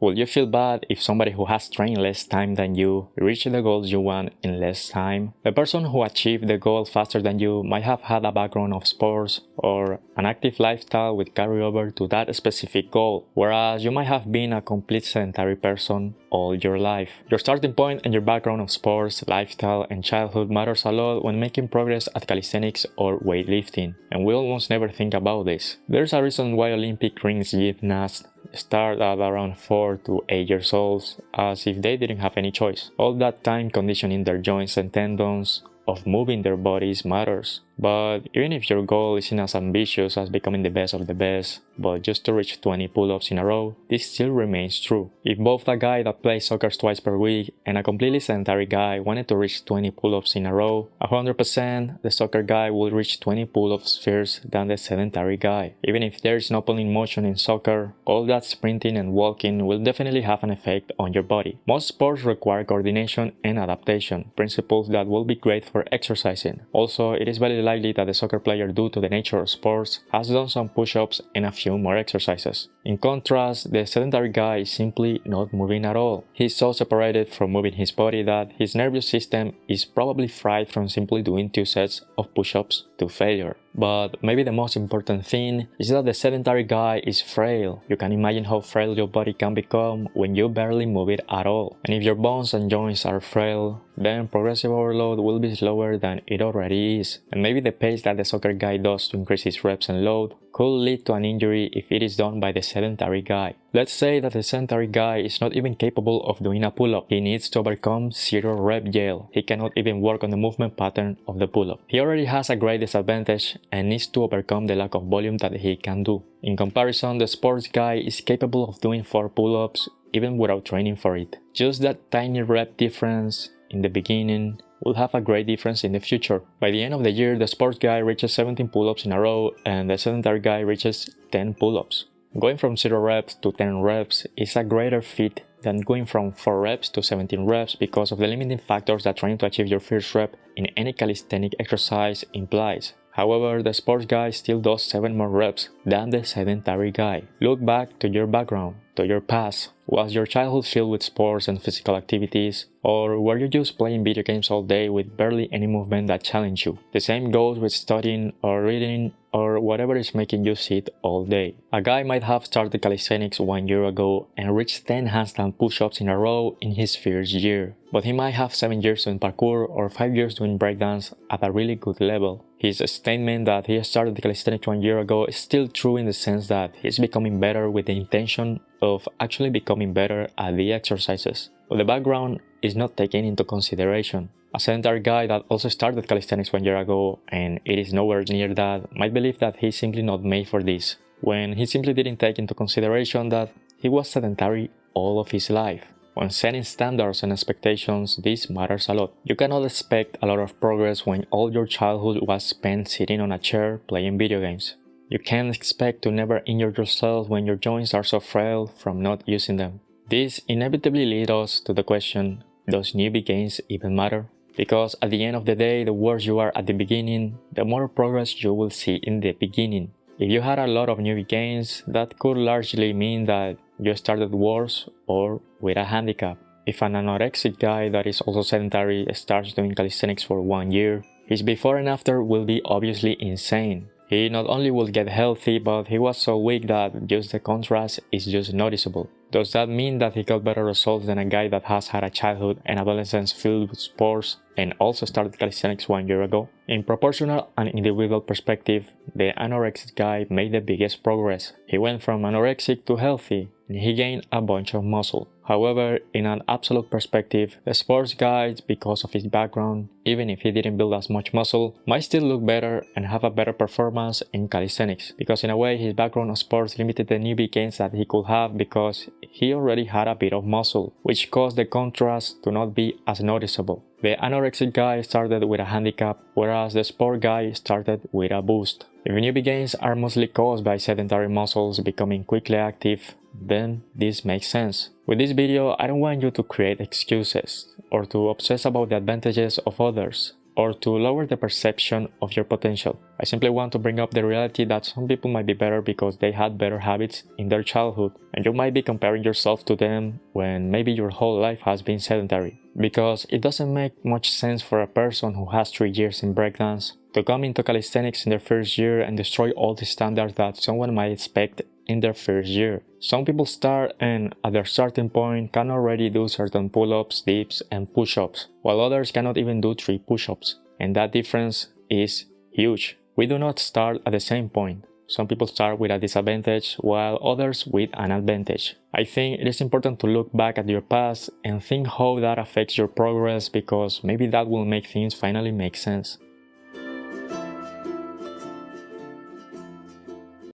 Will you feel bad if somebody who has trained less time than you reaches the goals you want in less time? The person who achieved the goal faster than you might have had a background of sports or an active lifestyle with carryover to that specific goal, whereas you might have been a complete sedentary person all your life. Your starting point and your background of sports, lifestyle, and childhood matters a lot when making progress at calisthenics or weightlifting, and we almost never think about this. There's a reason why Olympic rings gymnasts start at around 4 to 8 years old, as if they didn't have any choice. All that time conditioning their joints and tendons of moving their bodies matters. But even if your goal isn't as ambitious as becoming the best of the best, but just to reach 20 pull-ups in a row, this still remains true. If both a guy that plays soccer twice per week and a completely sedentary guy wanted to reach 20 pull-ups in a row, 100% the soccer guy will reach 20 pull-ups first than the sedentary guy. Even if there is no pulling motion in soccer, all that sprinting and walking will definitely have an effect on your body. Most sports require coordination and adaptation, principles that will be great for exercising. Also, it is very likely that the soccer player, due to the nature of sports, has done some push-ups and a few more exercises. In contrast, the sedentary guy is simply not moving at all. He's so separated from moving his body that his nervous system is probably fried from simply doing 2 sets of push-ups to failure. But maybe the most important thing is that the sedentary guy is frail. You can imagine how frail your body can become when you barely move it at all. And if your bones and joints are frail, then progressive overload will be slower than it already is. And maybe the pace that the soccer guy does to increase his reps and load could lead to an injury if it is done by the sedentary guy. Let's say that the sedentary guy is not even capable of doing a pull-up. He needs to overcome 0 rep jail. He cannot even work on the movement pattern of the pull-up. He already has a great disadvantage and needs to overcome the lack of volume that he can do. In comparison, the sports guy is capable of doing 4 pull-ups even without training for it. Just that tiny rep difference in the beginning will have a great difference in the future. By the end of the year, the sports guy reaches 17 pull-ups in a row and the sedentary guy reaches 10 pull-ups. Going from 0 reps to 10 reps is a greater feat than going from 4 reps to 17 reps because of the limiting factors that trying to achieve your first rep in any calisthenic exercise implies. However, the sports guy still does 7 more reps than the sedentary guy. Look back to your background, to your past. Was your childhood filled with sports and physical activities? Or were you just playing video games all day with barely any movement that challenged you? The same goes with studying or reading or whatever is making you sit all day. A guy might have started calisthenics 1 year ago and reached 10 handstand push-ups in a row in his first year. But he might have 7 years doing parkour or 5 years doing breakdance at a really good level. His statement that he started calisthenics 1 year ago is still true in the sense that he's becoming better with the intention of actually becoming better at the exercises. But the background is not taken into consideration. A sedentary guy that also started calisthenics 1 year ago and it is nowhere near that might believe that he's simply not made for this, when he simply didn't take into consideration that he was sedentary all of his life. When setting standards and expectations, this matters a lot. You cannot expect a lot of progress when all your childhood was spent sitting on a chair playing video games. You can't expect to never injure yourself when your joints are so frail from not using them. This inevitably leads us to the question, does newbie gains even matter? Because at the end of the day, the worse you are at the beginning, the more progress you will see in the beginning. If you had a lot of newbie gains, that could largely mean that you started worse or with a handicap. If an anorexic guy that is also sedentary starts doing calisthenics for 1 year, his before and after will be obviously insane. He not only will get healthy, but he was so weak that just the contrast is just noticeable. Does that mean that he got better results than a guy that has had a childhood and adolescence filled with sports and also started calisthenics 1 year ago? In proportional and individual perspective, the anorexic guy made the biggest progress. He went from anorexic to healthy, and he gained a bunch of muscle. However, in an absolute perspective, the sports guy, because of his background, even if he didn't build as much muscle, might still look better and have a better performance in calisthenics, because in a way his background of sports limited the newbie gains that he could have because he already had a bit of muscle, which caused the contrast to not be as noticeable. The anorexic guy started with a handicap, whereas the sport guy started with a boost. If newbie gains are mostly caused by sedentary muscles becoming quickly active, then this makes sense. With this video, I don't want you to create excuses or to obsess about the advantages of others. or to lower the perception of your potential. I simply want to bring up the reality that some people might be better because they had better habits in their childhood, and you might be comparing yourself to them when maybe your whole life has been sedentary. Because it doesn't make much sense for a person who has 3 years in breakdance to come into calisthenics in their first year and destroy all the standards that someone might expect in their first year. Some people start and at their starting point can already do certain pull-ups, dips, and push-ups, while others cannot even do 3 push-ups. And that difference is huge. We do not start at the same point. Some people start with a disadvantage while others with an advantage. I think it is important to look back at your past and think how that affects your progress, because maybe that will make things finally make sense.